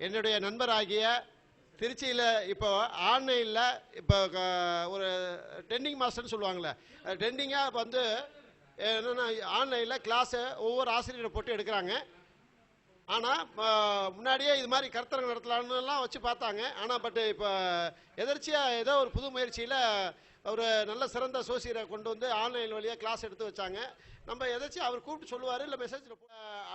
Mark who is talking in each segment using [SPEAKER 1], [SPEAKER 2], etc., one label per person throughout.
[SPEAKER 1] என்னுடைய நண்பராகிய திருச்சியில் இப்போ ஆன்லைனில் இப்போ ஒரு ட்ரெண்டிங் மாஸ்டர்னு சொல்லுவாங்கள்ல, ட்ரெண்டிங்காக வந்து என்னென்னா ஆன்லைனில் கிளாஸை ஒவ்வொரு ஆசிரியரை போட்டு எடுக்கிறாங்க. ஆனால் முன்னாடியே இது மாதிரி கருத்தரங்கு நடத்தலான்னுலாம் வச்சு பார்த்தாங்க. ஆனால் பட் இப்போ எதர்ச்சியாக ஏதோ ஒரு புது முயற்சியில் ஒரு நல்ல சிறந்த சோசியரை கொண்டு வந்து ஆன்லைன் வழியாக கிளாஸ் எடுத்து வச்சாங்க. நம்ம எதாச்சும் அவர் கூப்பிட்டு சொல்லுவார், இல்லை மெசேஜில்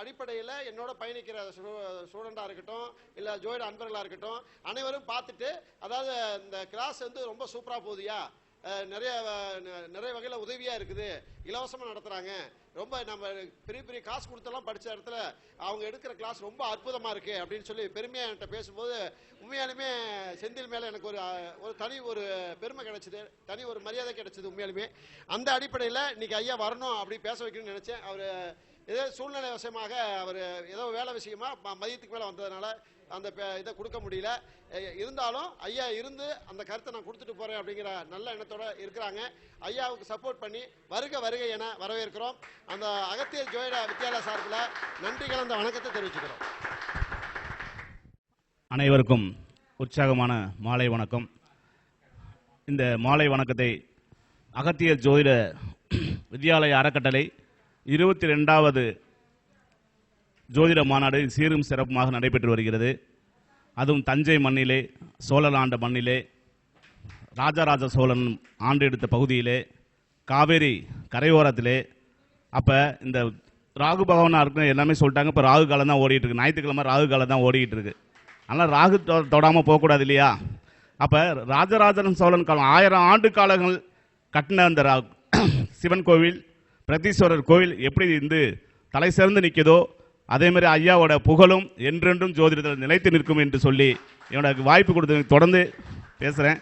[SPEAKER 1] அடிப்படையில் என்னோட பயணிக்கிற ஸ்டூடெண்ட்டாக இருக்கட்டும், இல்லை ஜோயிட அன்பர்களாக இருக்கட்டும், அனைவரும் பார்த்துட்டு, அதாவது இந்த கிளாஸ் வந்து ரொம்ப சூப்பராக போகுதியா, நிறைய வகையில் உதவியாக இருக்குது, இலவசமாக நடத்துகிறாங்க, ரொம்ப நம்ம பெரிய காசு கொடுத்தெல்லாம் படித்த இடத்துல அவங்க எடுக்கிற கிளாஸ் ரொம்ப அற்புதமாக இருக்குது அப்படின்னு சொல்லி பெருமையாக என்கிட்ட பேசும்போது உண்மையாலுமே செந்தில் மேலே எனக்கு ஒரு தனி ஒரு பெருமை கிடைச்சிது, தனி ஒரு மரியாதை கிடைச்சிது உண்மையாலுமே. அந்த அடிப்படையில் இன்னைக்கு ஐயா வரணும் அப்படி பேச வைக்கணும்னு நினச்சேன். அவர் ஏதோ சூழ்நிலை விஷயமாக அவர் ஏதோ வேலை விஷயமா மதியத்துக்கு மேலே வந்ததுனால அந்த இதை கொடுக்க முடியல. இருந்தாலும் ஐயா இருந்து அந்த கருத்தை நான் கொடுத்துட்டு போகிறேன் அப்படிங்கிற நல்ல எண்ணத்தோடு இருக்கிறாங்க. ஐயாவுக்கு சப்போர்ட் பண்ணி வருக என வரவேற்கிறோம். அந்த அகத்தியர் ஜோயிட வித்யாலயா சார்பில் நன்றி கலந்த வணக்கத்தை தெரிவிச்சுக்கிறோம்.
[SPEAKER 2] அனைவருக்கும் உற்சாகமான மாலை வணக்கம். இந்த மாலை வணக்கத்தை அகத்தியர் ஜோதிட வித்யாலய அறக்கட்டளை 22வது ஜோதிட மாநாடு சீரும் சிறப்புமாக நடைபெற்று வருகிறது. அதுவும் தஞ்சை மண்ணிலே, சோழர் ஆண்ட மண்ணிலே, ராஜராஜ சோழன் ஆண்டு எடுத்த பகுதியிலே, காவேரி கரையோரத்திலே. அப்போ இந்த ராகு பகவானாக இருக்கு எல்லாமே சொல்லிட்டாங்க. இப்போ ராகு காலம் தான் ஓடிட்டு இருக்கு, ஞாயிற்றுக்கிழமை ராகு காலம் தான் ஓடிக்கிட்டு இருக்கு. அதனால் ராகு தொடாமல் போகக்கூடாது இல்லையா? அப்போ ராஜராஜன் சோழன் காலம் 1000 ஆண்டு காலங்கள் கட்டின அந்த சிவன் கோவில், பிரதீஸ்வரர் கோவில் எப்படி இருந்து தலை சிறந்து நிற்குதோ அதே மாதிரி ஐயாவோட புகழும் என்றென்றும் ஜோதிடத்தில் நிலைத்து நிற்கும் என்று சொல்லி என்னோட வாய்ப்பு கொடுத்து தொடர்ந்து பேசுகிறேன்.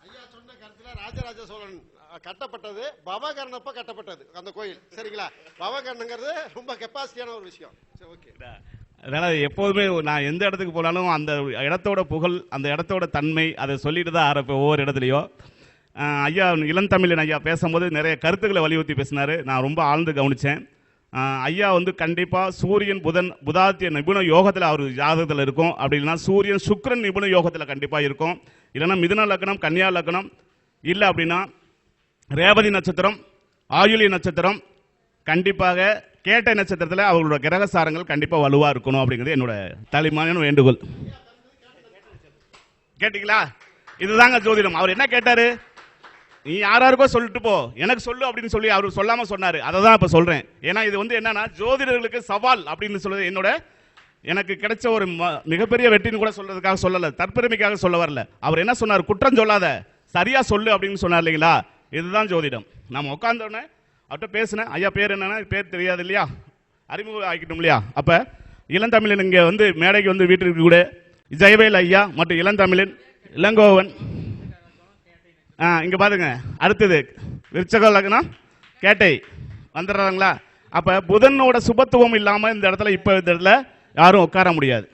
[SPEAKER 1] ஐயா சொன்ன கருத்தில் ராஜராஜ சோழன் கட்டப்பட்டது பவகர்ணப்ப கட்டப்பட்டது அந்த கோயில், சரிங்களா? பவகர்ணங்கிறது ரொம்ப கெப்பாசிட்டியான ஒரு விஷயம். ஓகே,
[SPEAKER 2] அதனால் எப்போதுமே நான் எந்த இடத்துக்கு போனாலும் அந்த இடத்தோட புகழ், அந்த இடத்தோட தன்மை அதை சொல்லிட்டு தான் ஆரம்பிப்பேன் ஒவ்வொரு இடத்துலையும். ஐயா இளந்தமிழன் ஐயா பேசும்போது நிறைய கருத்துக்களை வலியுறுத்தி பேசினார். நான் ரொம்ப ஆழ்ந்து கவனித்தேன். ஐயா வந்து கண்டிப்பாக சூரியன் புதாத்திய நிபுண யோகத்தில் அவர் ஜாதகத்தில் இருக்கும். அப்படி இல்லைன்னா சூரியன் சுக்கிரன் நிபுண யோகத்தில் கண்டிப்பாக இருக்கும். இல்லைன்னா மிதுன லக்னம், கன்னியா லக்னம், இல்லை அப்படின்னா ரேவதி நட்சத்திரம், ஆயுளி நட்சத்திரம், கண்டிப்பாக கேட்டை நட்சத்திரத்தில் அவங்களோட கிரகசாரங்கள் கண்டிப்பாக வலுவாக இருக்கணும் அப்படிங்கிறது என்னோட தலைமையான வேண்டுகோள். கேட்டீங்களா? இதுதாங்க ஜோதிடம். அவர் என்ன கேட்டாரு, நீ யாருக்கோ சொல்லிட்டு போ, எனக்கு சொல்லு அப்படின்னு சொல்லி அவர் சொல்லாம சொன்னாரு. அதை தான் இப்ப சொல்றேன். ஏன்னா இது வந்து என்னன்னா ஜோதிடர்களுக்கு சவால் அப்படின்னு சொல்றது என்னோட எனக்கு கிடைச்ச ஒரு மிகப்பெரிய வெற்றின்னு கூட சொல்றதுக்காக சொல்லல, தற்பெருமைக்காக சொல்ல வரல. அவர் என்ன சொன்னார், குற்றம் சொல்லாத, சரியா சொல்லு அப்படின்னு சொன்னார் இல்லைங்களா? இதுதான் ஜோதிடம். நம்ம உட்கார்ந்தோடனே அவர்கிட்ட பேசினேன். ஐயா பேர் என்னன்னா, பேர் தெரியாது இல்லையா, அறிமுகம் ஆக்கிட்டோம் இல்லையா? அப்ப இளந்தமிழன் இங்க வந்து மேடைக்கு வந்து வீட்டிற்கு கூட ஜெயவேல் ஐயா மற்றும் இளந்தமிழன் இளங்கோவன் இங்க பாருங்க. அடுத்தது விருச்சக லக்னம் கேட்டை வந்துடுறாங்களா? அப்ப புதனோட சுபத்துவம் இல்லாம இந்த இடத்துல இப்ப இந்த இடத்துல யாரும் உட்கார முடியாது.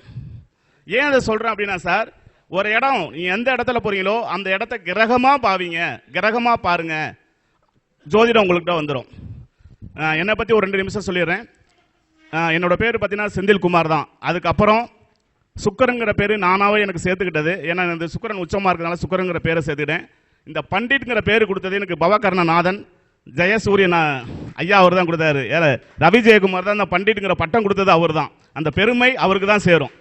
[SPEAKER 2] ஏன் அதை சொல்றேன் அப்படின்னா சார், ஒரு இடம் நீங்க எந்த இடத்துல போறீங்களோ அந்த இடத்த கிரகமா பாவீங்க, கிரகமா பாருங்க, ஜோதிடம் உங்கள்கிட்ட வந்துடும். என்னை பத்தி ஒரு 2 நிமிஷம் சொல்லிடுறேன். என்னோட பேர் பார்த்தீங்கன்னா செந்தில்குமார் தான். அதுக்கப்புறம் சுக்கரங்கிற பேர் நானாவே எனக்கு சேர்த்துக்கிட்டது. ஏன்னா இந்த சுக்கரன் உச்சமா இருக்கிறதுனால சுக்கரங்கிற பேரை சேர்த்துக்கிட்டேன். இந்த பண்டிட்ங்கிற பேர் கொடுத்தது எனக்கு பவகர்ணநாதன் ஜெயசூரியன் ஐயா அவர் தான் கொடுத்தாரு. ரவி ஜெயக்குமார் தான் இந்த பண்டிட்ங்கிற பட்டம் கொடுத்தது அவர் தான். அந்த பெருமை அவருக்கு தான் சேரும்.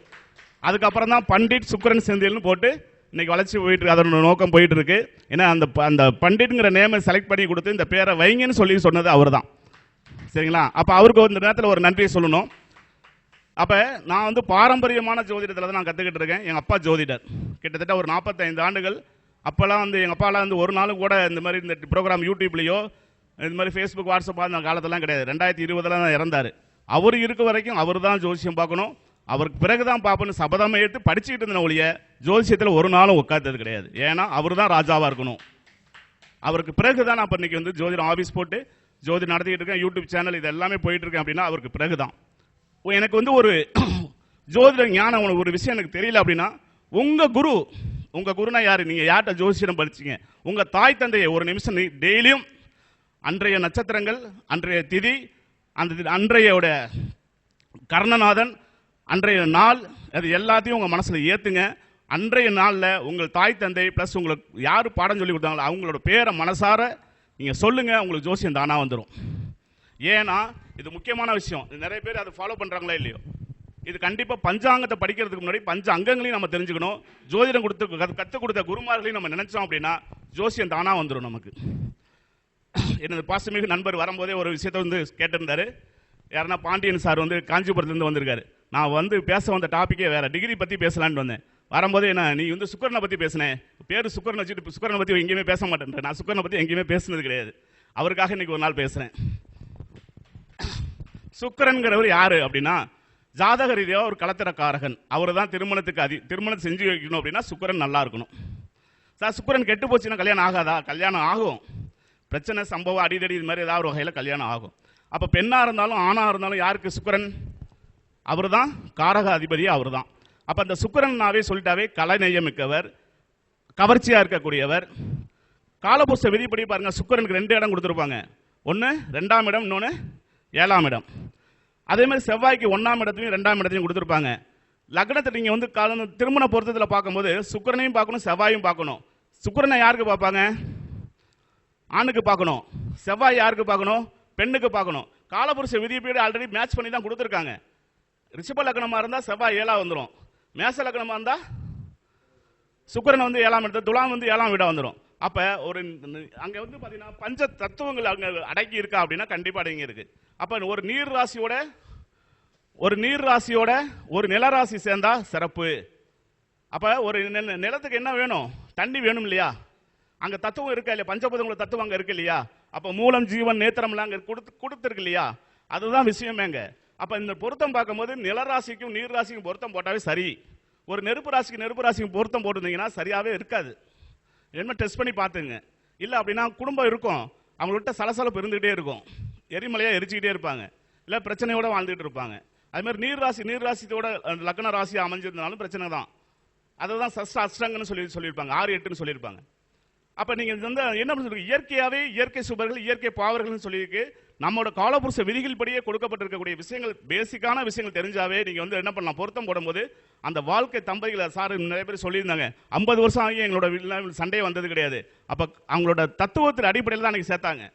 [SPEAKER 2] அதுக்கப்புறம் தான் பண்டிட் சுக்கரன் செந்தில்னு போட்டு இன்னைக்கு வளர்ச்சி போயிட்டு இருக்கு, அதோட நோக்கம் போயிட்டு இருக்கு. ஏன்னா அந்த பண்டிட்ங்கிற நேமை செலக்ட் பண்ணி கொடுத்து இந்த பேரை வைங்கன்னு சொல்லி சொன்னது அவர் தான், சரிங்களா? அப்போ அவருக்கு இந்த நேரத்தில் ஒரு நன்றியை சொல்லணும். அப்போ நான் வந்து பாரம்பரியமான ஜோதிடத்தில் தான் நான் கற்றுக்கிட்டு இருக்கேன். எங்கள் அப்பா ஜோதிடர், கிட்டத்தட்ட ஒரு 45 ஆண்டுகள். அப்போல்லாம் வந்து எங்கள் அப்பாலாம் வந்து ஒரு நாளும் கூட இந்த மாதிரி இந்த ப்ரோக்ராம் யூடியூப்லேயோ இந்த மாதிரி ஃபேஸ்புக் வாட்ஸ்அப் அந்த காலத்தெல்லாம் கிடையாது. 2020 தான் இறந்தார். அவர் இருக்க வரைக்கும் அவர் தான் ஜோசியம் பார்க்கணும், அவருக்கு பிறகு தான் பார்ப்போன்னு சபதம் எடுத்து படிச்சுக்கிட்டு இருந்த ஒழிய ஜோசியத்தில் ஒரு நாளும் உட்கார்ந்தது கிடையாது. ஏன்னா அவர் தான் ராஜாவாக இருக்கணும். அவருக்கு பிறகு தான் நான் இப்போ இன்னைக்கு வந்து ஜோதிடம் ஆஃபீஸ் போட்டு ஜோதிடம் நடத்திக்கிட்டு இருக்கேன், யூடியூப் சேனல் இது எல்லாமே போயிட்டு இருக்கேன். அப்படின்னா அவருக்கு பிறகு தான். எனக்கு வந்து ஒரு ஜோதிட ஞானம் ஒரு விஷயம் எனக்கு தெரியல அப்படின்னா, உங்க குருனா யாரு, நீங்க யார்கிட்ட ஜோசிடம் படிச்சீங்க, உங்க தாய் தந்தையை ஒரு நிமிஷம் டெய்லியும் அன்றைய நட்சத்திரங்கள், அன்றைய திதி, அந்த அன்றையோட கர்ணநாதன், அன்றைய நாள் அது எல்லாத்தையும் உங்கள் மனசில் ஏற்றுங்க. அன்றைய நாளில் உங்கள் தாய் தந்தை ப்ளஸ் உங்களுக்கு யார் பாடம் சொல்லி கொடுத்தாங்களோ அவங்களோட பேரை மனசார நீங்கள் சொல்லுங்கள், உங்களுக்கு ஜோசியம் தானாக வந்துடும். ஏன்னா இது முக்கியமான விஷயம். நிறைய பேர் அதை ஃபாலோ பண்ணுறாங்களா இல்லையோ, இது கண்டிப்பாக பஞ்சாங்கத்தை படிக்கிறதுக்கு முன்னாடி பஞ்ச அங்கங்களையும் நம்ம தெரிஞ்சுக்கணும். ஜோதிடம் கற்றுக் கொடுத்த குருமார்களையும் நம்ம நினைச்சோம் அப்படின்னா ஜோசியம் தானாக வந்துடும் நமக்கு. எனது பாசமிகு நண்பர் வரும்போதே ஒரு விஷயத்தை வந்து கேட்டிருந்தாரு. யாருன்னா பாண்டியன் சார் வந்து காஞ்சிபுரத்துலேருந்து வந்திருக்காரு. நான் வந்து பேச வந்த டாப்பிக்கே வேறு, டிகிரி பற்றி பேசலான்னு வந்தேன். வரும்போது என்ன நீ வந்து சுக்கரனை பற்றி பேசினேன், பேர் சுக்கரனை வச்சுட்டு சுக்கரனை பற்றி எங்கேயுமே பேச மாட்டேன். நான் சுக்கரனை பற்றி எங்கேயுமே பேசுனது கிடையாது. அவருக்காக இன்னைக்கு ஒரு நாள் பேசுகிறேன். சுக்கரன்கிறவர் யாரு அப்படின்னா ஜாதக ரீதியாக ஒரு கலத்திரக்காரகன். அவர் தான் திருமணத்தை செஞ்சு வைக்கணும் அப்படின்னா சுக்கரன் நல்லா இருக்கணும். சார் சுக்கரன் கெட்டு போச்சுன்னா கல்யாணம் ஆகாதா? கல்யாணம் ஆகும். பிரச்சனை சம்பவம் அடிதடி இது மாதிரி ஏதாவது ஒரு வகையில் கல்யாணம் ஆகும். அப்போ பெண்ணாக இருந்தாலும் ஆணாக இருந்தாலும் யாருக்கு சுக்கரன்? அவர் தான் காரக அதிபதியே அவர் தான். அப்போ அந்த சுக்கரன்னாவே சொல்லிட்டாவே கலைநெய்ய மிக்கவர், கவர்ச்சியாக இருக்கக்கூடியவர். காலபுஸ்த விதிப்படி பாருங்க, சுக்கரனுக்கு 2 இடம் கொடுத்துருப்பாங்க. ஒன்று 2ஆம் இடம், இன்னொன்று 7ஆம் இடம். அதே மாதிரி செவ்வாய்க்கு 1ஆம் இடத்தையும் 2ஆம் இடத்தையும் கொடுத்துருப்பாங்க. லக்னத்தை நீங்கள் வந்து திருமண பொருத்தத்தில் பார்க்கும்போது சுக்கரனையும் பார்க்கணும், செவ்வாயும் பார்க்கணும். சுக்கரனை யாருக்கு பார்ப்பாங்க? ஆணுக்கு பார்க்கணும். செவ்வாய் யாருக்கு பார்க்கணும்? பெண்ணுக்கு பார்க்கணும். காலபுருஷ விதிப்படி ஆல்ரெடி மேட்ச் பண்ணி தான் கொடுத்துருக்காங்க. ரிஷப லக்னமாக இருந்தால் செவ்வாய் 7ஆ வந்துடும். மேச லக்னமாக இருந்தால் சுக்கரன் வந்து 7ஆம் இடத்துல, துலாம் வந்து 7ஆம் இடம் வந்துடும். அப்போ ஒரு அங்கே வந்து பார்த்தீங்கன்னா பஞ்ச தத்துவங்கள் அங்கே அடக்கி இருக்கா அப்படின்னா கண்டிப்பாக அடங்கி இருக்கு. அப்போ ஒரு நீர் ராசியோட ஒரு நிலராசி சேர்ந்தா சிறப்பு. அப்போ ஒரு நிலத்துக்கு என்ன வேணும்? தண்ணி வேணும் இல்லையா? அங்கே தத்துவம் இருக்கா இல்லையா? பஞ்சபூதங்களோட தத்துவம் அங்கே இருக்கு இல்லையா? அப்போ மூலம் ஜீவன் நேத்திரம்லாம் அங்கே கொடுத்துருக்கு இல்லையா? அதுதான் விஷயமேங்க. அப்போ இந்த பொருத்தம் பார்க்கும்போது நிலராசிக்கும் நீர் ராசிக்கும் பொருத்தம் போட்டாவே சரி. ஒரு நெருப்பு ராசிக்கும் பொருத்தம் போட்டிருந்தீங்கன்னா சரியாகவே இருக்காது. என்ன டெஸ்ட் பண்ணி பார்த்துங்க. இல்லை அப்படின்னா குடும்பம் இருக்கும், அவங்கள்ட்ட சலசலப்பு இருந்துகிட்டே இருக்கும், எரிமலையாக எரிச்சுக்கிட்டே இருப்பாங்க, இல்லை பிரச்சனையோட வாழ்ந்துகிட்டு இருப்பாங்க. அதுமாதிரி நீர் ராசியோட லக்ன ராசி அமைஞ்சிருந்தாலும் பிரச்சனை தான். அதை தான் அஷ்டங்கன்னு சொல்லியிருப்பாங்க, 6, 8ன்னு சொல்லியிருப்பாங்க. அப்போ நீங்கள் வந்து என்ன சொல்றீங்க? இயற்கையாகவே இயற்கை சுபர்கள் இயற்கை பாவர்கள்னு சொல்லியிருக்கு. நம்மளோட காலபுருஷ விதிகள் படியே கொடுக்கப்பட்டிருக்கக்கூடிய விஷயங்கள், பேசிக்கான விஷயங்கள் தெரிஞ்சாவே நீங்கள் வந்து என்ன பண்ணலாம்? பொருத்தம் போடும்போது அந்த வாழ்க்கை தம்பதிகளை சார் நிறைய பேர் சொல்லியிருந்தாங்க, 50 வருஷம் ஆகி எங்களோட வீட்டில் சண்டையே வந்தது கிடையாது. அப்போ அவங்களோட தத்துவத்தின் அடிப்படையில் தான் அன்றைக்கி சேர்த்தாங்க.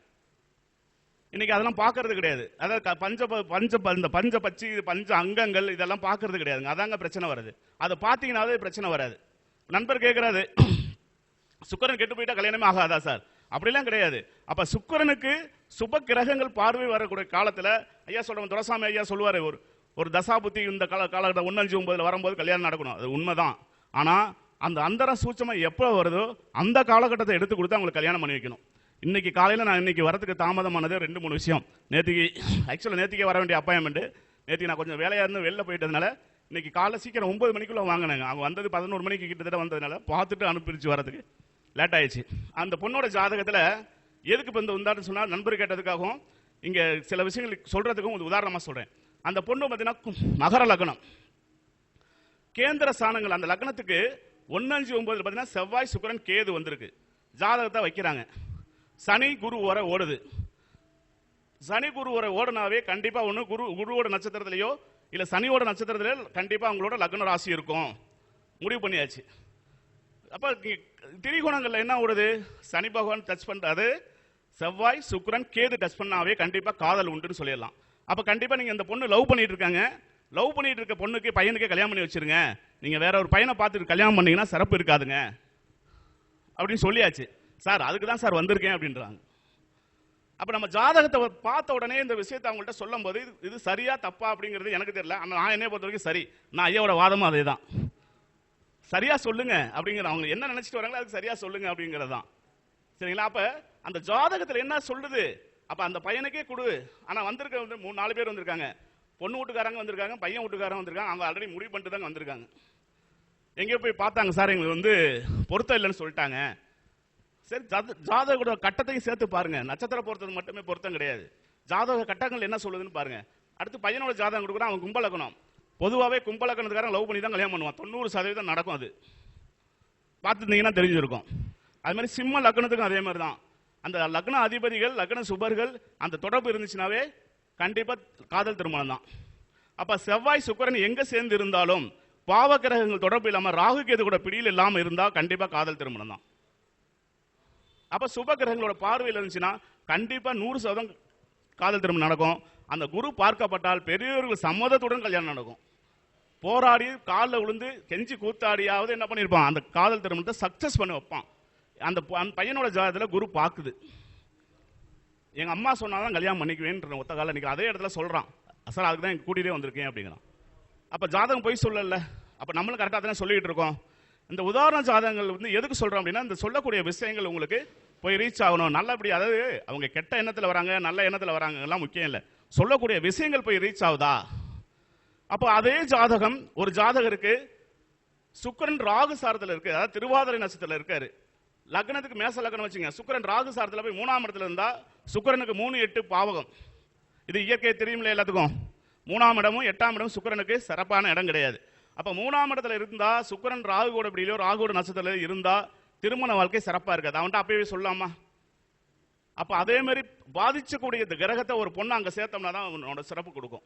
[SPEAKER 2] இன்னைக்கு அதெல்லாம் பார்க்கறது கிடையாது. அதாவது பஞ்ச அங்கங்கள் இதெல்லாம் பார்க்கறது கிடையாதுங்க. அதாங்க பிரச்சனை வருது. அதை பார்த்தீங்கன்னாவே பிரச்சனை வராது. நண்பர் கேட்கறாரு, சுக்கரன் கெட்டு போயிட்டா கல்யாணமே ஆகாதா சார்? அப்படிலாம் கிடையாது. அப்ப சுக்கரனுக்கு சுப கிரகங்கள் பார்வை வரக்கூடிய காலத்துல ஐயா சொல்றவன் துரசாமி ஐயா சொல்லுவாரு, ஒரு தசாபுத்தி இந்த காலகட்டம் 159 வரும்போது கல்யாணம் நடக்கணும். அது உண்மைதான். ஆனா அந்த அந்தர சூட்சமா எப்போ வருதோ அந்த காலகட்டத்தை எடுத்து கொடுத்து அவங்களுக்கு கல்யாணம் பண்ணி வைக்கணும். இன்னைக்கு காலையில் நான் இன்னைக்கு வரதுக்கு தாமதமானது 2-3 விஷயம். நேற்றுக்கே வர வேண்டிய அப்பாயின்மெண்ட். நேற்றுக்கு நான் கொஞ்சம் வேலையாக இருந்து வெளில போயிட்டதுனால இன்னைக்கு காலை சீக்கிரம் 9 மணிக்குள்ள வாங்கினாங்க. அவங்க வந்தது 11 மணிக்கு கிட்டத்தட்ட வந்ததுனால பார்த்துட்டு அனுப்பிச்சு வரதுக்கு லேட் ஆயிடுச்சு. அந்த பொண்ணோட ஜாதகத்தில் எதுக்கு இப்போ இந்த உதாரணம் சொன்னால் நண்பர் கேட்டதுக்காகவும் இங்கே சில விஷயங்கள் சொல்றதுக்கும் ஒரு உதாரணமாக சொல்கிறேன். அந்த பொண்ணு பார்த்தீங்கன்னா மகர லக்னம், கேந்திர ஸ்தானங்கள். அந்த லக்னத்துக்கு 1-5-9 பார்த்தீங்கன்னா செவ்வாய் சுக்கிரன் கேது வந்திருக்கு. ஜாதகத்தை வைக்கிறாங்க. சனி குரு வர ஓடுது. சனி குரு வர ஓடுனாவே கண்டிப்பா ஒன்று குருவோட நட்சத்திரத்திலேயோ இல்லை சனியோட நட்சத்திரத்திலே கண்டிப்பா அவங்களோட லக்ன ராசி இருக்கும். முடிவு பண்ணியாச்சு. அப்ப திரிகோணங்கள்ல என்ன ஓடுது? சனி பகவான் டச் பண்றாரு, செவ்வாய் சுக்கிரன் கேது டச் பண்ணாவே கண்டிப்பா காதல் உண்டுன்னு சொல்லிடலாம். அப்ப கண்டிப்பா நீங்க இந்த பொண்ணு லவ் பண்ணிட்டு இருக்காங்க, லவ் பண்ணிட்டு இருக்க பொண்ணுக்கு பையனுக்கே கல்யாணம் பண்ணி வச்சிருங்க. நீங்க வேற ஒரு பையனை பார்த்துட்டு கல்யாணம் பண்ணீங்கன்னா சிறப்பு இருக்காதுங்க அப்படின்னு சொல்லியாச்சு. சார் அதுக்கு தான் சார் வந்திருக்கேன் அப்படின்றாங்க. அப்ப நம்ம ஜாதகத்தை பார்த்த உடனே இந்த விஷயத்தை அவங்கள்ட்ட சொல்லும் போது இது சரியா தப்பா அப்படிங்கிறது எனக்கு தெரியல. ஆனால் நான் என்னை பொறுத்த வரைக்கும் சரி. நான் ஐயாவோட வாதமும் அதே தான். சரியா சொல்லுங்க அப்படிங்கிற, அவங்க என்ன நினைச்சிட்டு வராங்களோ அதுக்கு சரியா சொல்லுங்க அப்படிங்கிறது தான். சரிங்களா? அப்ப அந்த ஜாதகத்தில் என்ன சொல்லுது? அப்ப அந்த பையனுக்கே கொடு. ஆனா வந்திருக்க வந்து 3-4 பேர் வந்திருக்காங்க. பொண்ணு வீட்டுக்காரங்க வந்திருக்காங்க, பையன் வீட்டுக்காரங்க வந்திருக்காங்க. அவங்க ஆல்ரெடி முடிவு பண்ணிட்டு தான் வந்திருக்காங்க. எங்கேயோ போய் பார்த்தாங்க, சார் எங்களுக்கு வந்து பொருத்தம் இல்லைன்னு சொல்லிட்டாங்க. சரி, ஜாதக கட்டத்தையும் சேர்த்து பாருங்க. நட்சத்திர பொருத்தம் மட்டுமே பொருத்தம் கிடையாது. ஜாதக கட்டங்கள் என்ன சொல்லுதுன்னு பாருங்க. அடுத்து பையனோட ஜாதகம் கொடுக்குறான், அவன் கும்பலக்கணம். பொதுவாகவே கும்பலக்கணத்துக்காரன் லவ் பண்ணி தான் கல்யாணம் பண்ணுவான். 90% நடக்கும். அது பார்த்துருந்தீங்கன்னா தெரிஞ்சிருக்கும். அது மாதிரி சிம்ம லக்னத்துக்கும் அதே மாதிரி தான். அந்த லக்ன அதிபதிகள் லக்ன சுபர்கள் அந்த தொடர்பு இருந்துச்சுனாவே கண்டிப்பா காதல் திருமணம் தான். அப்ப செவ்வாய் சுக்கிரன் எங்க சேர்ந்து இருந்தாலும் பாவ கிரகங்கள் தொடர்பு இல்லாம ராகு கேது கூட பிடியில் இல்லாம இருந்தா கண்டிப்பா காதல் திருமணம் தான். அப்ப சுப கிரகங்களோட பார்வையில் இருந்துச்சுன்னா கண்டிப்பா 100% காதல் திருமணம் நடக்கும். அந்த குரு பார்க்கப்பட்டால் பெரியவர்கள் சம்மதத்துடன் கல்யாணம் நடக்கும். போராடி காலில் விழுந்து கெஞ்சி கூத்தாடியாவது என்ன பண்ணியிருப்பான், அந்த காதல் திருமணத்தை சக்சஸ் பண்ணி வைப்பான். அந்த பையனோட ஜாதகத்தில் குரு பார்க்குது. எங்க அம்மா சொன்னாதான் கல்யாணம் பண்ணிக்குவேன் ஒத்த கால நிற்க அதே இடத்துல சொல்றான், சார் அதுக்கு தான் கூட்டிகிட்டே வந்திருக்கேன் அப்படிங்கிறான். அப்ப ஜாதகம் போய் சொல்லல, அப்ப நம்மளும் கரெக்டாக தானே சொல்லிட்டு இருக்கோம். இந்த உதாரண ஜாதகங்கள் வந்து எதுக்கு சொல்றோம் அப்படின்னா, இந்த சொல்லக்கூடிய விஷயங்கள் உங்களுக்கு போய் ரீச் ஆகணும் நல்லபடி. அதாவது அவங்க கெட்ட எண்ணத்தில் வராங்க நல்ல எண்ணத்தில் வராங்க எல்லாம் முக்கியம் இல்லை, சொல்லக்கூடிய விஷயங்கள் போய் ரீச் ஆகுதா. அப்போ அதே ஜாதகம் ஒரு ஜாதகருக்கு சுக்கிரன் ராகு சாரத்தில் இருக்கு, அதாவது திருவாதிரை நட்சத்திரத்தில் இருக்காரு. லக்னத்துக்கு மேச லக்னம் வச்சுங்க, சுக்கிரன் ராகு சாரத்தில் போய் 3ஆம் இடத்துல இருந்தா சுக்கிரனுக்கு 3-8 பாவகம். இது இயற்கை தெரியுமில்ல எல்லாத்துக்கும். 3ஆம் இடமும் 8ஆம் இடமும் சுக்கிரனுக்கு சிறப்பான இடம் கிடையாது. அப்ப 3ஆம் இடத்துல இருந்தா சுக்கிரன் ராகு கூட பிடியிலோ ராகு கூட நட்சத்திரத்தில் இருந்தா திருமண வாழ்க்கை சிறப்பா இருக்காது. அவன்கிட்ட அப்பவே சொல்லலாமா? அப்ப அதே மாதிரி பாதிச்சக்கூடிய இந்த கிரகத்தை ஒரு பொண்ணு அங்க சேர்த்தோம்னா தான் அவனோட சிறப்பு கொடுக்கும்.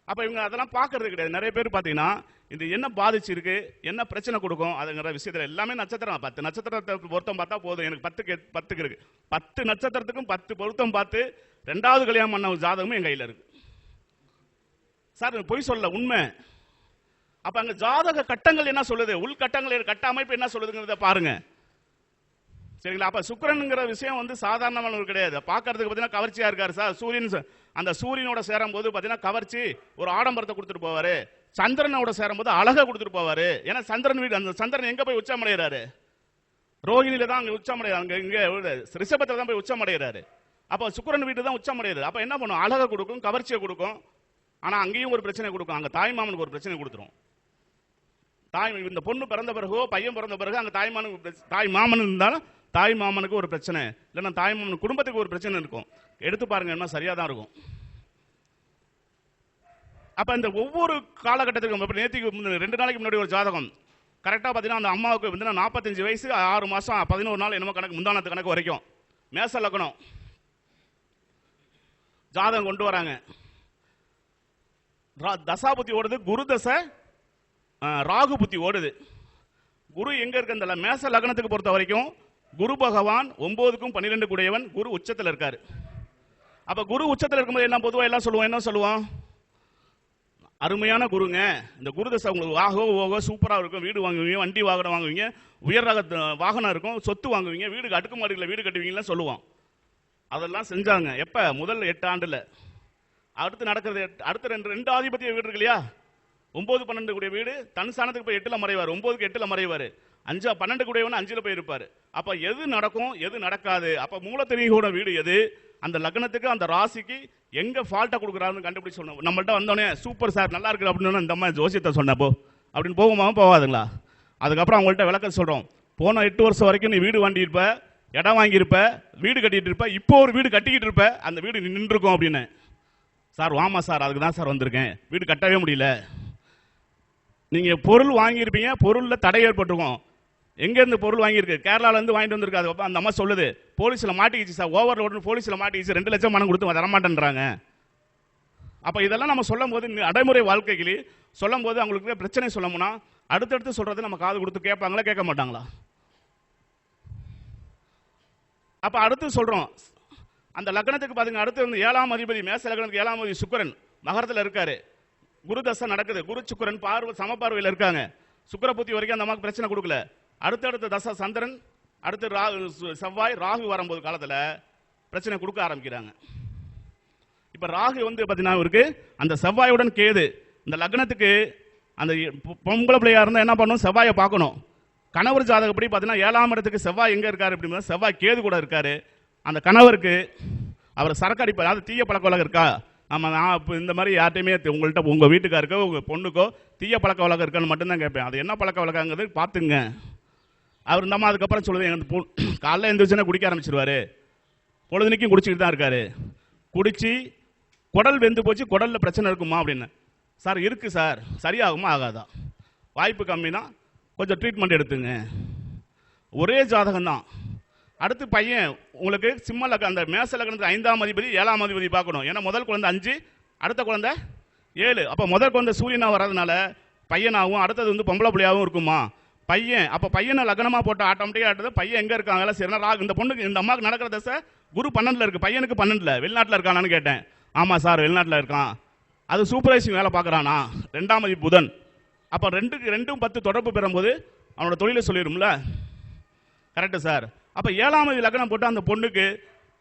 [SPEAKER 2] அப்ப இவங்க அதெல்லாம் பாக்குறது கிடையாது. நிறைய பேர் பாத்தீங்கன்னா இந்த என்ன பாதிச்சு இருக்கு என்ன பிரச்சனை கொடுக்கும் அதுங்கிற விஷயத்துல எல்லாமே நட்சத்திரம் 10 நட்சத்திரத்தை பொருத்தம் பார்த்தா போதும். எனக்கு 10 இருக்கு, 10 நட்சத்திரத்துக்கும் 10 பொருத்தம் பார்த்து 2வது கல்யாணம் பண்ண ஜாதகமும் என் கையில இருக்கு. சார் பொய் சொல்ல உண்மை. அப்ப அங்க ஜாதக கட்டங்கள் என்ன சொல்லுது, உள் கட்டங்கள் கட்ட அமைப்பு என்ன சொல்லுதுங்கிறத பாருங்க. சரிங்களா? அப்ப சுக்கிரன்ங்கிற விஷயம் வந்து சாதாரணமான கிடையாது. பாக்குறதுக்கு பாத்தீங்கன்னா கவர்ச்சியா இருக்காரு சார். சூரியன் அந்த சூரியனோட சேரும் போது பாத்தீங்கன்னா கவர்ச்சி ஒரு ஆடம்பரத்தை கொடுத்துட்டு போவாரு. சந்திரனோட சேரும் போது அழகா கொடுத்துட்டு போவாரு. ஏன்னா சந்திரன் வீடு, அந்த சந்திரன் எங்க போய் உச்சம் அடைகிறாரு, ரோஹிணியில தான் அங்க உச்சம் அடைகிறாரு, இங்க ரிஷபத்துல தான் போய் உச்சம் அடைகிறாரு. அப்ப சுக்கிரன் வீடு தான் உச்சம் அடைகிறது. அப்ப என்ன பண்ணும், அழகை கொடுக்கும் கவர்ச்சியை கொடுக்கும். ஆனா அங்கேயும் ஒரு பிரச்சனை கொடுக்கும், அங்க தாய் மாமனுக்கு ஒரு பிரச்சனை கொடுத்துரும். இந்த பொண்ணு பிறந்த பிறகோ பையன் பிறந்த பிறகு அங்க தாய் மாமன் இருந்தாலும் தாய் மாமனுக்கு ஒரு பிரச்சனை, இல்லைன்னா தாய் மாமன் குடும்பத்துக்கு ஒரு பிரச்சனை இருக்கும். எடுத்து பாருங்க, என்ன சரியா தான் இருக்கும். அப்ப இந்த ஒவ்வொரு காலகட்டத்துக்கும் நேற்றுக்கு 2 நாளைக்கு முன்னாடி ஒரு ஜாதகம் கரெக்டா பாத்தீங்கன்னா அந்த அம்மாவுக்கு வந்து 45 வயசு 6 மாசம் 11 நாள் என்னமோ கணக்கு, முந்தானத்து கணக்கு வரைக்கும் மேச லக்னம் ஜாதகம் கொண்டு வராங்க. தசாபுத்தி ஓடுது, குரு தசை ராகு புத்தி ஓடுது. குரு எங்க இருக்கு, இந்த மேச லக்னத்துக்கு பொறுத்த வரைக்கும் குரு பகவான் 9க்கும் 12 கூடியவன், குரு உச்சத்தில் இருக்காரு. அப்ப குரு உச்சத்தில் இருக்கும்போது என்ன பொதுவா எல்லாம் சொல்லுவோம், என்ன சொல்லுவோம், அருமையான குருங்க, இந்த குரு தசை உங்களுக்கு ஓகோ சூப்பரா இருக்கும், வீடு வாங்குவீங்க, வண்டி வாகனம் வாங்குவீங்க, உயர் ரக வாகனம் இருக்கும், சொத்து வாங்குவீங்க, வீடு அடுக்குமாடியில் வீடு கட்டுவீங்களா சொல்லுவோம். அதெல்லாம் செஞ்சாங்க. எப்ப, முதல் 8 ஆண்டுல. அடுத்து நடக்கிறது, அடுத்த 2 ஆதிபத்திய வீடு இருக்கு இல்லையா, 9-12 கூடிய வீடு தன் ஸ்தானத்துக்கு போய் 8ல மறைவார், 9க்கு 8ல மறைவார், 5-12 கூடியவன் 5ல போய் இருப்பாரு. அப்ப எது நடக்கும் எது நடக்காது, அப்ப மூலத்திரியோட வீடு எது, அந்த லக்னத்துக்கு அந்த ராசிக்கு எங்க ஃபால்ட்டா கொடுக்குறாருன்னு கண்டுபிடிச்சு சொல்லணும். நம்மள்ட்ட வந்தோடனே சூப்பர் சார் நல்லா இருக்கு அப்படின்னு இந்த அம்மா ஜோசியத்தை சொன்னப்போ அப்படின்னு போகுமா போவாதுங்களா? அதுக்கப்புறம் அவங்கள்ட்ட விளக்க சொல்றோம், போன 8 வருஷம் வரைக்கும் நீ வீடு வாங்கியிருப்ப, இடம் வாங்கியிருப்ப, வீடு கட்டிட்டு இருப்ப, இப்போ ஒரு வீடு கட்டிக்கிட்டு இருப்ப, அந்த வீடு நின்றுருக்கும் அப்படின்னு. சார் வாமா சார், அதுக்கு தான் சார் வந்திருக்கேன், வீடு கட்டவே முடியல. நீங்க பொருள் வாங்கியிருப்பீங்க, பொருள்ல தடை ஏற்பட்டிருக்கும். எங்க இருந்து பொருள் வாங்கியிருக்கு, கேரளால இருந்து வாங்கிட்டு வந்திருக்காது. அந்த அம்மா சொல்லுது, போலீஸ்ல மாட்டிக்கிச்சு சார், ஓவர்லோடு போலீஸ்ல மாட்டிக்கிச்சு, 2 லட்சம் பணம் கொடுத்து தரமாட்டேன்றாங்க. அப்ப இதெல்லாம் நம்ம சொல்லும் போது நடைமுறை வாழ்க்கைக்கு சொல்லும் போது அவங்களுக்கு பிரச்சனை சொல்லணும்னா அடுத்தடுத்து சொல்றது நம்ம காது கொடுத்து கேட்பாங்களா கேட்க மாட்டாங்களா? அப்ப அடுத்து சொல்றோம், அந்த லக்னத்துக்கு பாத்தீங்க அடுத்து வந்து 7ஆம் அதிபதி மேச லக்னத்துக்கு 7ஆம் அதிபதி சுக்கிரன் மகரத்துல இருக்காரு. குரு தசை நடக்குது, குரு சுக்கிரன் சமபார்வையில் இருக்காங்க. சுக்கிரபுத்தி வரைக்கும் அந்த அம்மாவுக்கு பிரச்சனை கொடுக்கல. அடுத்தடுத்த தசை சந்திரன், அடுத்து செவ்வாய் ராகு வரும்போது காலத்துல பிரச்சனை கொடுக்க ஆரம்பிக்கிறாங்க. இப்ப ராகு வந்து பாத்தீங்கன்னா இருக்கு அந்த செவ்வாயுடன் கேது. இந்த லக்னத்துக்கு அந்த பொம்பளை பிள்ளையா இருந்தா என்ன பண்ணணும், செவ்வாயை பார்க்கணும். கணவர் ஜாதகப்படி பாத்தீங்கன்னா 7ஆம் இடத்துக்கு செவ்வாய் எங்க இருக்காரு அப்படின்னா செவ்வாய் கேது கூட இருக்காரு. அந்த கணவருக்கு அவர் சரக்கு அடிப்பார், அதாவது தீய பழக்க வழக்கம் இருக்கா, ஆமா நான் இப்போ இந்த மாதிரி யார்ட்டையுமே உங்கள்கிட்ட உங்கள் வீட்டுக்காருக்கோ உங்கள் பொண்ணுக்கோ தீய பழக்க வழக்கம் இருக்கான்னு மட்டும்தான் கேட்பேன். அது என்ன பழக்க வழக்கங்கிறது பார்த்துங்க. அவர் இந்த அம்மா அதுக்கப்புறம் சொல்லுவேன், எங்கள் காலைல எழுந்திரிச்சுன்னா குடிக்க ஆரம்பிச்சிருவாரு, பொழுதுனைக்கும் குடிச்சிக்கிட்டு தான் இருக்காரு, குடிச்சு குடல் வெந்து போச்சு, குடலில் பிரச்சனை இருக்குமா அப்படின்னு. சார் இருக்கு சார், சரியாகுமா ஆகாதா, வாய்ப்பு கம்மி தான், கொஞ்சம் ட்ரீட்மெண்ட் எடுத்துங்க. ஒரே ஜாதகம் தான். அடுத்து பையன் உங்களுக்கு சிம்ம லக்னம், அந்த மேச லக்னத்துக்கு 5ஆம் அதிபதி 7ஆம் அதிபதி பார்க்கணும். ஏன்னா முதல் குழந்தை 5, அடுத்த குழந்தை 7 அப்ப முதல் வந்த சூரியனா வர்றதுனால பையனாகவும் அடுத்தது வந்து பொம்பளை பிள்ளையாகவும் இருக்குமா பையன் அப்ப பையனை லக்னமா போட்டு ஆட்டோமேட்டிக்கா ஆட்டுறது பையன் எங்க இருக்காங்க வேலை செய்யறா ராகு இந்த பொண்ணுக்கு இந்த அம்மாவுக்கு நடக்கிற தசை குரு 12ல இருக்கு பையனுக்கு 12ல வெளிநாட்டுல இருக்கானான்னு கேட்டேன் ஆமா சார் வெளிநாட்டுல இருக்கான் அது சூப்பர்வைசிங் வேலை பார்க்கறானா 2ஆம் அதிபதி புதன் அப்ப 2ம் 10 தொடர்பு பெறும்போது அவனோட தொழிலை சொல்லிடும்ல கரெக்ட் சார் அப்ப 7ஆம் அதிபதி லக்னம் போட்டு அந்த பொண்ணுக்கு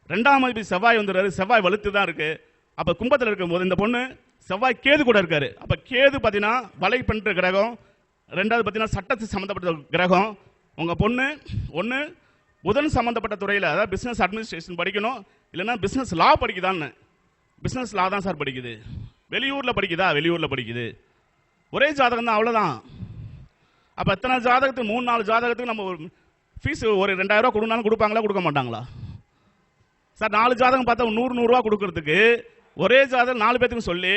[SPEAKER 2] 2ஆம் அதிபதி செவ்வாய் வந்துடுறாரு செவ்வாய் வலுத்து தான் இருக்கு அப்ப கும்பத்தில் இருக்கும்போது இந்த பொண்ணு செவ்வாய் கேது கூட இருக்காரு அப்ப கேது பார்த்தீங்கன்னா வலை பண்ற கிரகம் 2வது பார்த்தீங்கன்னா சட்டத்துக்கு சம்மந்தப்பட்ட கிரகம் உங்க பொண்ணு ஒன்று புதன் சம்மந்தப்பட்ட துறையில் அதாவது பிசினஸ் அட்மினிஸ்ட்ரேஷன் படிக்கணும் இல்லைன்னா பிசினஸ் லா படிக்குதான்னு பிசினஸ் லா தான் சார் படிக்குது வெளியூர்ல படிக்குதா வெளியூர்ல படிக்குது ஒரே ஜாதகம் தான் அவ்வளோதான் அப்போ எத்தனை ஜாதகத்துக்கு 3-4 ஜாதகத்துக்கு நம்ம ஒரு ஃபீஸ் ஒரு 2000 ரூபா கொடுனாலும் கொடுப்பாங்களா கொடுக்க மாட்டாங்களா சார் 4 ஜாதகம் பார்த்தா 100 ரூபா கொடுக்கறதுக்கு ஒரே ஜாதகம் 4 பேத்துக்கும் சொல்லி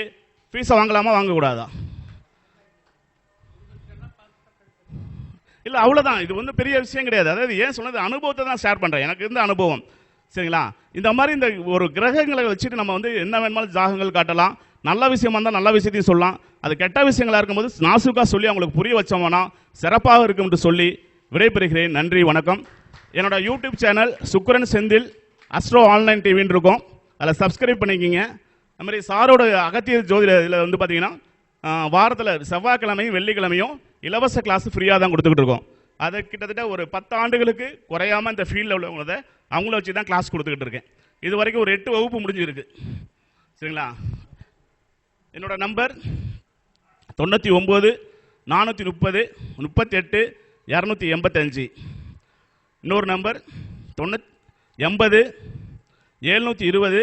[SPEAKER 2] ஃபீஸை வாங்கலாமா வாங்கக்கூடாதா இல்லை அவ்வளோதான் இது வந்து பெரிய விஷயம் கிடையாது அதாவது ஏன் சொன்னது அனுபவத்தை தான் ஷேர் பண்ணுறேன் எனக்கு இருந்த அனுபவம் சரிங்களா இந்த மாதிரி இந்த ஒரு கிரகங்களை வச்சுட்டு நம்ம வந்து என்ன வேணுமாலும் ஜாகங்கள் காட்டலாம் நல்ல விஷயமா இருந்தால் நல்ல விஷயத்தையும் சொல்லலாம் அது கெட்ட விஷயங்களா இருக்கும்போது நாசுக்கா சொல்லி அவங்களுக்கு புரிய வச்சோம்னா சிறப்பாக இருக்கும் என்று சொல்லி விடைபெறுகிறேன் நன்றி வணக்கம் என்னோட யூடியூப் சேனல் சுக்கிரன் செந்தில் அஸ்ட்ரோ ஆன்லைன் டிவின்னு இருக்கும் அதில் சப்ஸ்கிரைப் பண்ணிக்கிங்க அது மாதிரி சாரோட அகத்தியர் ஜோதிட இதில் வந்து பார்த்தீங்கன்னா வாரத்தில் செவ்வாய்க்கிழமையும் வெள்ளிக்கிழமையும் இலவச கிளாஸ் ஃப்ரீயாக தான் கொடுத்துக்கிட்டு இருக்கோம் அதை கிட்டத்தட்ட ஒரு 10 ஆண்டுகளுக்கு குறையாமல் இந்த ஃபீல்டில் உள்ளவங்கள அவங்கள வச்சு தான் கிளாஸ் கொடுத்துக்கிட்டு இருக்கேன் இது வரைக்கும் ஒரு 8 வகுப்பு முடிஞ்சிருக்கு சரிங்களா என்னோட நம்பர் 99 430 38 285 இன்னொரு நம்பர் 80 720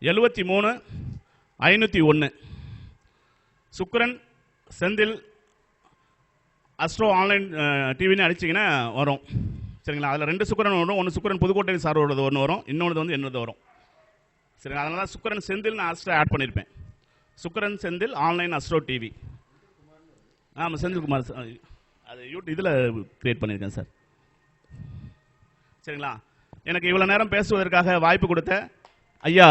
[SPEAKER 2] 73 501 சுக்கிரன் செந்தில் அஸ்ட்ரோ ஆன்லைன் டிவின்னு அடிச்சிங்கன்னா வரும் சரிங்களா அதில் 2 சுக்கிரன் வரும் ஒன்று சுக்கிரன் புதுக்கோட்டை சாரோடது ஒன்று வரும் இன்னொன்று வந்து என்னது வரும் சரிங்களா அதனால தான் சுக்கிரன் செந்தில் நான் அஸ்ட்ரோ ஆட் பண்ணியிருப்பேன் சுக்கிரன் செந்தில் ஆன்லைன் அஸ்ட்ரோ டிவி ஆமாம் செந்தில்குமார் சார் அது இதில் கிரியேட் பண்ணியிருக்கேன் சார் சரிங்களா எனக்கு இவ்வளோ நேரம் பேசுவதற்காக வாய்ப்பு கொடுத்த ஐயா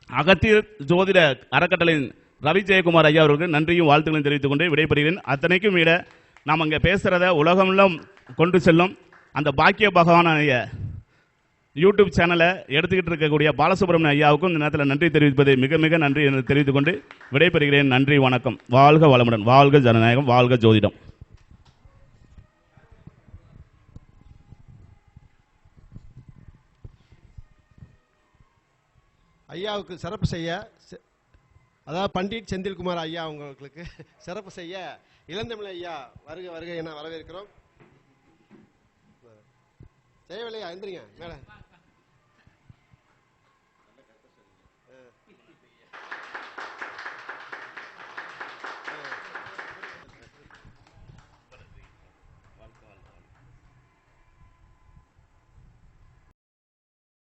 [SPEAKER 2] அகத்தியர் ஜோதிட அறக்கட்டளையின் ரவி ஜெயக்குமார் ஐயா அவர்களுக்கு நன்றியும் வாழ்த்துக்களையும் தெரிவித்துக் கொண்டு விடைபெறுகிறேன் அத்தனைக்கும் விட நாம் இங்கே பேசுகிறத உலகமெல்லாம் கொண்டு செல்லும் அந்த பாக்கிய பகவான யூடியூப் சேனலை எடுத்துக்கிட்டு இருக்கக்கூடிய பாலசுப்ரமணிய ஐயாவுக்கும் இந்த நேரத்தில் நன்றி தெரிவிப்பதை மிக மிக நன்றி என்று தெரிவித்துக் கொண்டு விடைபெறுகிறேன் நன்றி வணக்கம் வாழ்க வளமுடன் வாழ்க ஜனநாயகம் வாழ்க ஜோதிடம்
[SPEAKER 1] ஐயாவுக்கு சிறப்பு செய்ய அதாவது பண்டிட் செந்தில்குமார் ஐயா உங்களுக்கு சிறப்பு செய்ய இளந்தமிழ் ஐயா வருக வருக என வரவேற்கிறோம். செய்யவில்லையா எந்திரிங்க மேலே.